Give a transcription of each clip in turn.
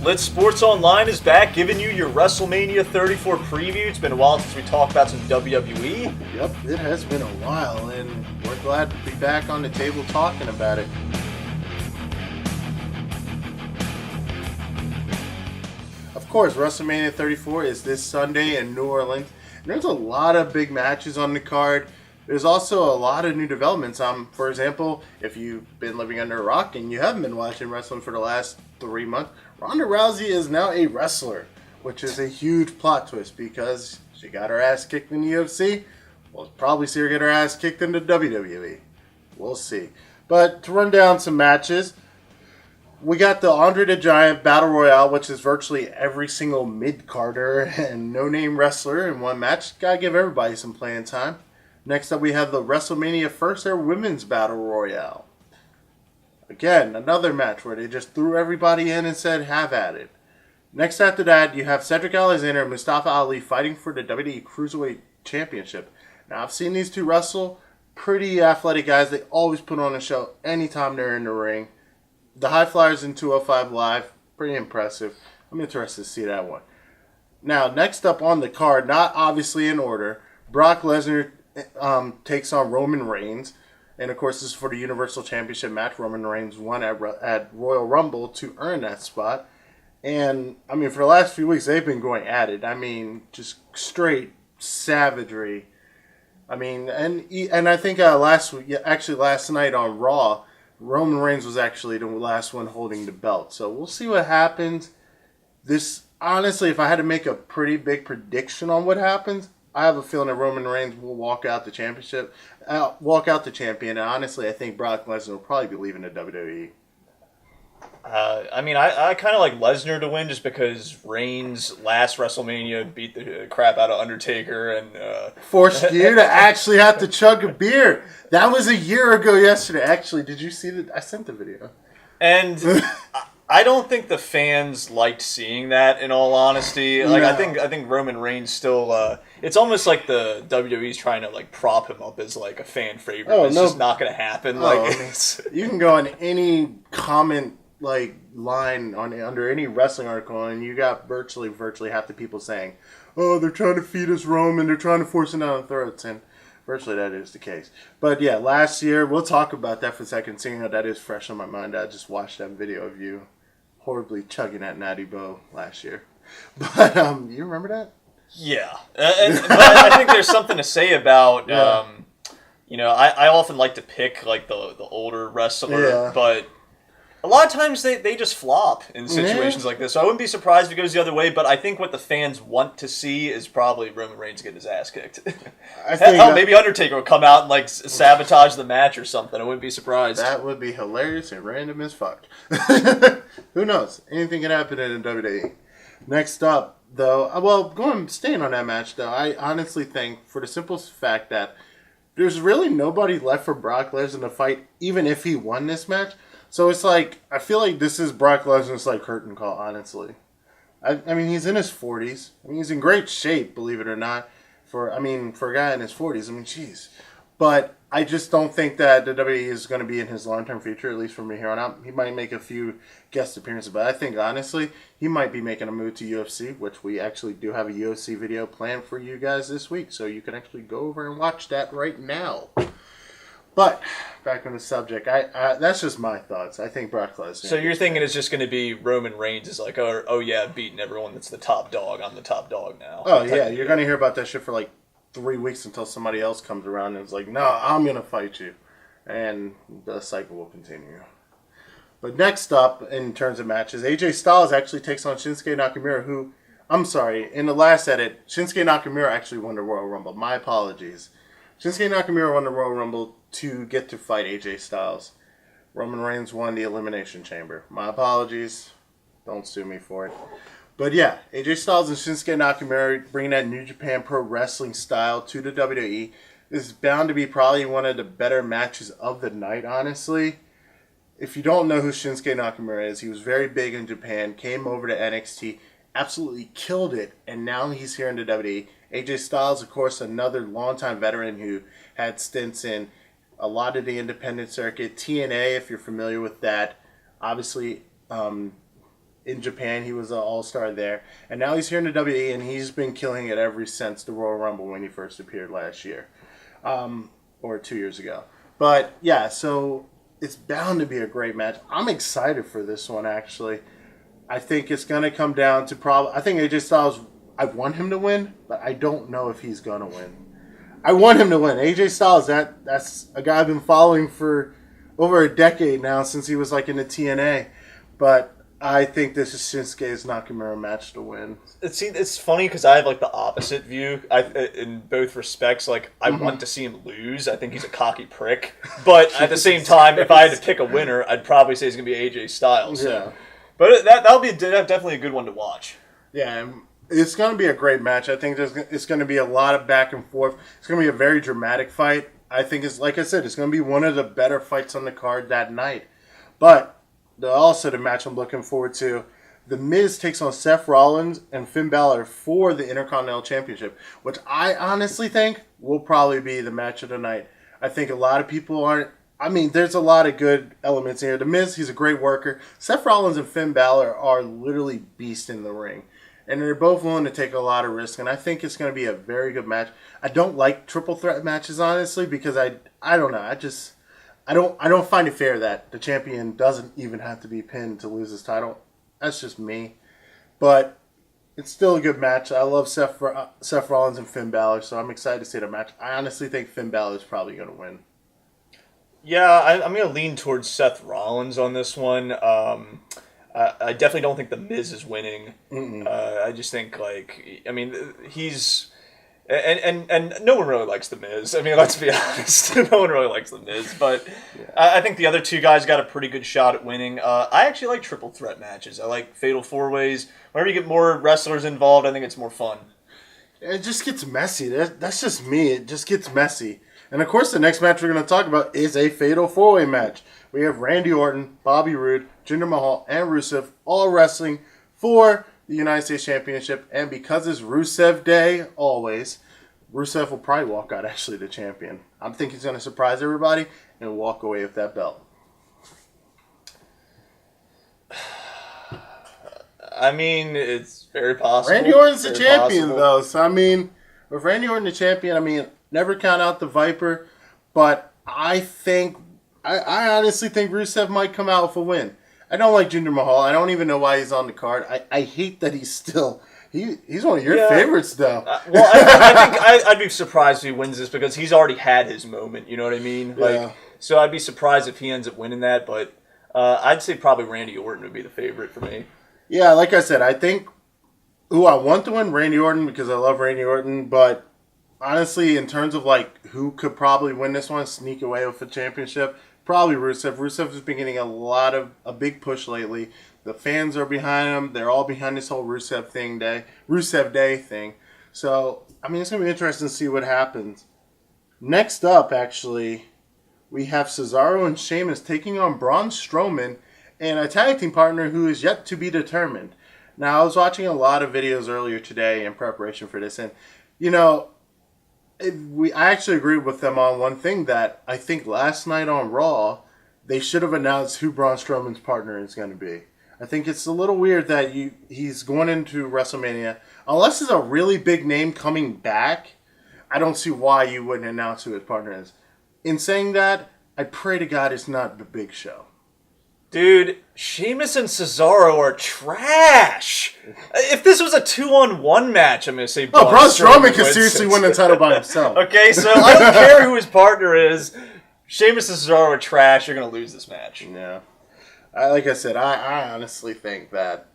Lit Sports Online is back, giving you your Wrestlemania 34 preview. It's been a while since we talked about some WWE. Yep, it has been a while, and we're glad to be back on the table talking about it. Of course, Wrestlemania 34 is this Sunday in New Orleans. And there's a lot of big matches on the card. There's also a lot of new developments. For example, if you've been living under a rock and you haven't been watching wrestling for the last 3 months, Ronda Rousey is now a wrestler, which is a huge plot twist because she got her ass kicked in the UFC. We'll probably see her get her ass kicked in the WWE. We'll see. But to run down some matches, we got the Andre the Giant Battle Royale, which is virtually every single mid-carder and no-name wrestler in one match. Gotta give everybody some playing time. Next up, we have the WrestleMania First Ever Women's Battle Royale. Again, another match where they just threw everybody in and said, have at it. Next after that, you have Cedric Alexander and Mustafa Ali fighting for the WWE Cruiserweight Championship. Now, I've seen these two wrestle. Pretty athletic guys. They always put on a show anytime they're in the ring. The High Flyers in 205 Live, pretty impressive. I'm interested to see that one. Now, next up on the card, not obviously in order, Brock Lesnar takes on Roman Reigns. And, of course, this is for the Universal Championship match. Roman Reigns won at Royal Rumble to earn that spot. And, I mean, for the last few weeks, they've been going at it. I mean, just straight savagery. I mean, and I think last night on Raw, Roman Reigns was actually the last one holding the belt. So we'll see what happens. Honestly, if I had to make a pretty big prediction on what happens, I have a feeling that Roman Reigns will walk out the champion. And honestly, I think Brock Lesnar will probably be leaving the WWE. I kind of like Lesnar to win just because Reigns last WrestleMania beat the crap out of Undertaker and forced you to actually have to chug a beer. That was a year ago yesterday. Actually, did you see that? I sent the video. And I don't think the fans liked seeing that, in all honesty. Like, no. I think Roman Reigns still it's almost like the WWE's trying to like prop him up as like a fan favorite. It's just not going to happen. You can go on any comment line under any wrestling article, and you got virtually half the people saying, "Oh, they're trying to feed us Roman. They're trying to force it down our throats," and virtually that is the case. But yeah, last year we'll talk about that for a second, seeing how that is fresh on my mind. I just watched that video of you horribly chugging at Natty Bo last year. But you remember that? Yeah, but I think there's something to say about I often like to pick like the older wrestler, but a lot of times they just flop in situations like this. So I wouldn't be surprised if it goes the other way, but I think what the fans want to see is probably Roman Reigns getting his ass kicked. Maybe Undertaker will come out and like sabotage the match or something. I wouldn't be surprised. That would be hilarious and random as fuck. Who knows? Anything can happen in WWE. Next up, though, staying on that match, though, I honestly think, for the simple fact that there's really nobody left for Brock Lesnar to fight, even if he won this match. So it's like, I feel like this is Brock Lesnar's like curtain call, honestly. I mean, he's in his 40s. I mean, he's in great shape, believe it or not. For a guy in his 40s, I mean, jeez. But I just don't think that the WWE is going to be in his long-term future, at least from here on out. He might make a few guest appearances, but I think, honestly, he might be making a move to UFC, which we actually do have a UFC video planned for you guys this week, so you can actually go over and watch that right now. But back on the subject, that's just my thoughts. I think Brock Lesnar. So you're thinking it's just going to be Roman Reigns is like, oh yeah, beating everyone that's the top dog. I'm the top dog now. Oh yeah, you're going to hear about that shit for like 3 weeks until somebody else comes around and is like, no, I'm going to fight you. And the cycle will continue. But next up, in terms of matches, AJ Styles actually takes on Shinsuke Nakamura, who, I'm sorry, in the last edit, Shinsuke Nakamura actually won the Royal Rumble. My apologies. Shinsuke Nakamura won the Royal Rumble to get to fight AJ Styles. Roman Reigns won the Elimination Chamber. My apologies. Don't sue me for it. But yeah, AJ Styles and Shinsuke Nakamura bringing that New Japan Pro Wrestling style to the WWE. This is bound to be probably one of the better matches of the night, honestly. If you don't know who Shinsuke Nakamura is, he was very big in Japan, came over to NXT, absolutely killed it, and now he's here in the WWE. AJ Styles, of course, another longtime veteran who had stints in a lot of the independent circuit. TNA, if you're familiar with that, obviously in Japan. He was an all-star there. And now he's here in the WWE, and he's been killing it ever since the Royal Rumble when he first appeared last year. Or 2 years ago. But, yeah, so it's bound to be a great match. I'm excited for this one, actually. I think it's going to come down to I think AJ Styles, I want him to win, but I don't know if he's going to win. I want him to win. AJ Styles, that's a guy I've been following for over a decade now, since he was like in the TNA. But I think this is Shinsuke's Nakamura match to win. See, it's funny because I have like the opposite view. In both respects, like I want to see him lose. I think he's a cocky prick. But at the same time, if I had to pick a winner, I'd probably say it's gonna be AJ Styles. So. Yeah. But that'll be definitely a good one to watch. Yeah, it's gonna be a great match. I think it's gonna be a lot of back and forth. It's gonna be a very dramatic fight. I think it's, like I said, it's gonna be one of the better fights on the card that night. But also the match I'm looking forward to, The Miz takes on Seth Rollins and Finn Balor for the Intercontinental Championship, which I honestly think will probably be the match of the night. I think a lot of people aren't. I mean, there's a lot of good elements here. The Miz, he's a great worker. Seth Rollins and Finn Balor are literally beasts in the ring. And they're both willing to take a lot of risk. And I think it's going to be a very good match. I don't like triple threat matches, honestly, because I don't know. I don't find it fair that the champion doesn't even have to be pinned to lose his title. That's just me. But it's still a good match. I love Seth Rollins and Finn Balor, so I'm excited to see the match. I honestly think Finn Balor is probably going to win. Yeah, I'm going to lean towards Seth Rollins on this one. I definitely don't think The Miz is winning. I just think, he's... And no one really likes The Miz. I mean, let's be honest. No one really likes The Miz. But yeah. I think the other two guys got a pretty good shot at winning. I actually like triple threat matches. I like fatal four-ways. Whenever you get more wrestlers involved, I think it's more fun. It just gets messy. That's just me. It just gets messy. And, of course, the next match we're going to talk about is a fatal four-way match. We have Randy Orton, Bobby Roode, Jinder Mahal, and Rusev all wrestling for the United States Championship. And because it's Rusev Day, always, Rusev will probably walk out actually the champion. I think he's going to surprise everybody and walk away with that belt. I mean, it's very possible. Randy Orton's the champion, though. So, I mean, with Randy Orton the champion, I mean, never count out the Viper. But I honestly think Rusev might come out with a win. I don't like Jinder Mahal. I don't even know why he's on the card. I hate that he's still... He's one of your favorites, though. I think I'd be surprised if he wins this because he's already had his moment. You know what I mean? Yeah. So I'd be surprised if he ends up winning that. But I'd say probably Randy Orton would be the favorite for me. Yeah, like I said, I think who I want to win, Randy Orton, because I love Randy Orton. But honestly, in terms of who could probably win this one, sneak away with the championship, probably Rusev. Rusev has been getting a big push lately. The fans are behind him. They're all behind this whole Rusev Day thing. So, I mean, it's going to be interesting to see what happens. Next up, actually, we have Cesaro and Sheamus taking on Braun Strowman and a tag team partner who is yet to be determined. Now, I was watching a lot of videos earlier today in preparation for this, and, I actually agreed with them on one thing that I think last night on Raw, they should have announced who Braun Strowman's partner is going to be. I think it's a little weird that he's going into WrestleMania. Unless it's a really big name coming back, I don't see why you wouldn't announce who his partner is. In saying that, I pray to God it's not the Big Show. Dude, Sheamus and Cesaro are trash. If this was a 2-on-1 match, I'm going to say Braun Strowman could seriously win the title by himself. Okay, so I don't care who his partner is. Sheamus and Cesaro are trash. You're going to lose this match. Yeah. Like I said, I honestly think that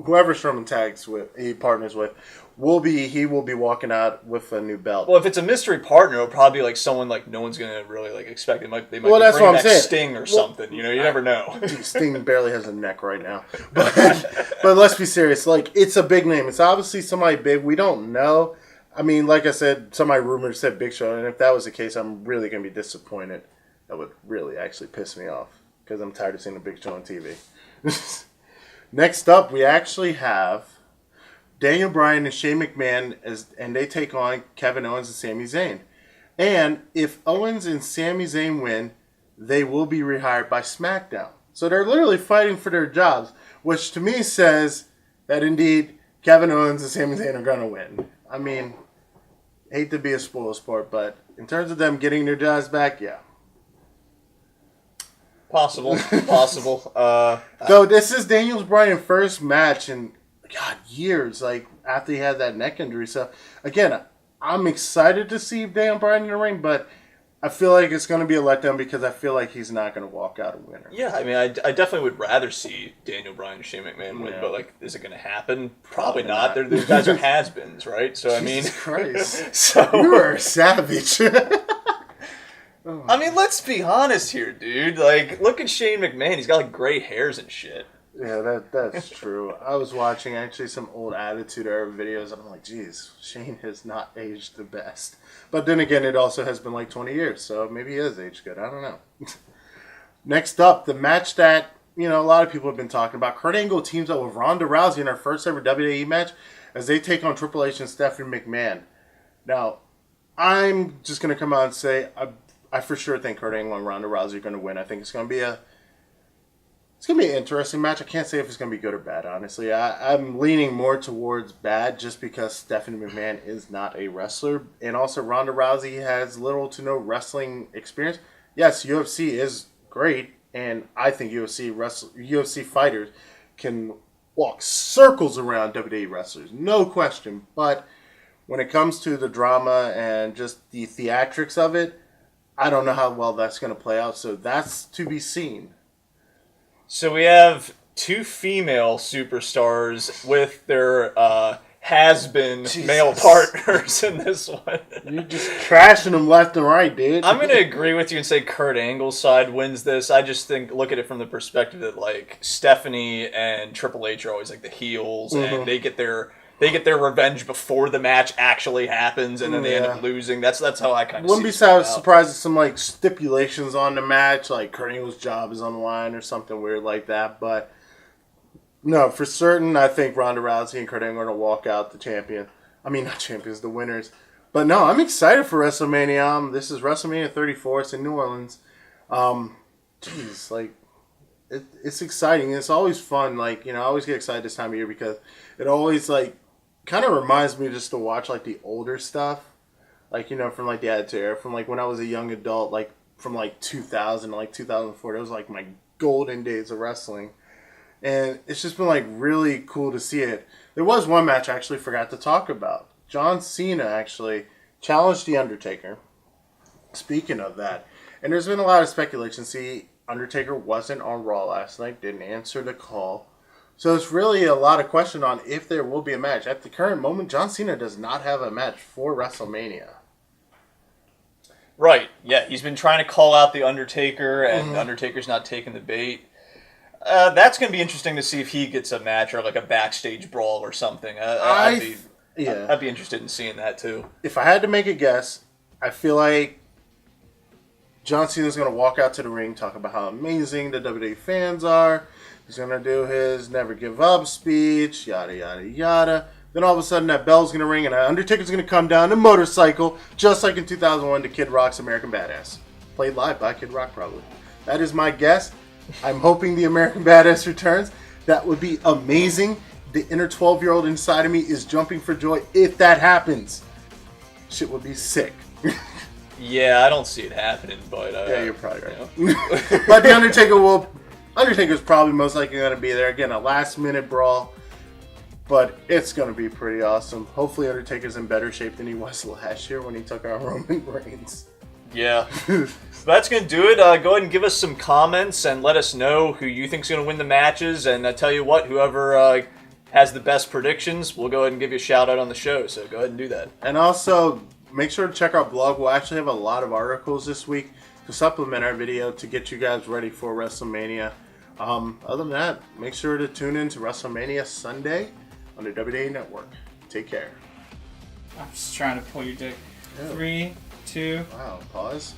whoever Strowman he partners with, he will be walking out with a new belt. Well, if it's a mystery partner, it'll probably be someone no one's gonna really expect. They might that's bring what I'm back saying. Sting or something. You never know. Sting barely has a neck right now. But let's be serious. It's a big name. It's obviously somebody big. We don't know. I mean, like I said, somebody rumored said Big Show, and if that was the case, I'm really gonna be disappointed. That would really actually piss me off. Because I'm tired of seeing the Big Show on TV. Next up, we actually have Daniel Bryan and Shane McMahon, and they take on Kevin Owens and Sami Zayn. And if Owens and Sami Zayn win, they will be rehired by SmackDown. So they're literally fighting for their jobs, which to me says that indeed Kevin Owens and Sami Zayn are going to win. I mean, hate to be a spoil sport, but in terms of them getting their jobs back, yeah. Possible. So this is Daniel Bryan's first match in, years, like, after he had that neck injury. So, again, I'm excited to see Daniel Bryan in the ring, but I feel like it's going to be a letdown because I feel like he's not going to walk out a winner. Yeah, I mean, I definitely would rather see Daniel Bryan and Shane McMahon win, but, like, is it going to happen? Probably not. These guys are has-beens, right? So, I mean... Jesus Christ. You are a savage. I mean, let's be honest here, dude. Like, look at Shane McMahon. He's got, like, gray hairs and shit. Yeah, that's true. I was watching, actually, some old Attitude Era videos, and I'm like, geez, Shane has not aged the best. But then again, it also has been like 20 years, so maybe he has aged good. I don't know. Next up, the match that, a lot of people have been talking about. Kurt Angle teams up with Ronda Rousey in her first ever WWE match as they take on Triple H and Stephanie McMahon. Now, I'm just going to come out and say, I for sure think Kurt Angle and Ronda Rousey are going to win. I think it's going to be an interesting match. I can't say if it's going to be good or bad, honestly. I'm leaning more towards bad just because Stephanie McMahon is not a wrestler. And also Ronda Rousey has little to no wrestling experience. Yes, UFC is great. And I think UFC fighters can walk circles around WWE wrestlers. No question. But when it comes to the drama and just the theatrics of it, I don't know how well that's going to play out. So that's to be seen. So we have two female superstars with their has-been male partners in this one. You're just trashing them left and right, dude. I'm going to agree with you and say Kurt Angle's side wins this. I just think, look at it from the perspective that, like, Stephanie and Triple H are always, like, the heels, and they get their revenge before the match actually happens, and then they end up losing. That's how I kind of Wouldn't be surprised if some, like, stipulations on the match, like Kurt Angle's job is on the line or something weird like that. But, no, for certain, I think Ronda Rousey and Kurt Angle are going to walk out the winners. But, no, I'm excited for WrestleMania. This is WrestleMania 34. It's in New Orleans. It's exciting. It's always fun. Like, I always get excited this time of year because it always, like, kind of reminds me just to watch, like, the older stuff. Like, from, like, the Attitude Era. From, like, when I was a young adult, like, from, like, 2000 to, like, 2004. It was, like, my golden days of wrestling. And it's just been, like, really cool to see it. There was one match I actually forgot to talk about. John Cena actually challenged The Undertaker. Speaking of that. And there's been a lot of speculation. See, Undertaker wasn't on Raw last night. Didn't answer the call. So it's really a lot of question on if there will be a match. At the current moment, John Cena does not have a match for WrestleMania. Right. Yeah, he's been trying to call out The Undertaker, and The Undertaker's not taking the bait. That's going to be interesting to see if he gets a match or like a backstage brawl or something. I'd be interested in seeing that too. If I had to make a guess, I feel like John Cena's going to walk out to the ring, talk about how amazing the WWE fans are. He's going to do his never give up speech, yada, yada, yada. Then all of a sudden that bell's going to ring and Undertaker's going to come down a motorcycle, just like in 2001 to Kid Rock's American Badass. Played live by Kid Rock, probably. That is my guess. I'm hoping the American Badass returns. That would be amazing. The inner 12-year-old inside of me is jumping for joy if that happens. Shit would be sick. Yeah, I don't see it happening, but... yeah, you're probably right. But the Undertaker's probably most likely going to be there. Again, a last-minute brawl. But it's going to be pretty awesome. Hopefully Undertaker's in better shape than he was last year when he took out Roman Reigns. Yeah. That's going to do it. Go ahead and give us some comments and let us know who you think's going to win the matches. And I tell you what, whoever has the best predictions, we'll go ahead and give you a shout-out on the show. So go ahead and do that. And also, make sure to check our blog. We'll actually have a lot of articles this week to supplement our video to get you guys ready for WrestleMania. Other than that, make sure to tune in to WrestleMania Sunday on the WWE Network. Take care. I'm just trying to pull your dick. 3, 2... Wow, pause.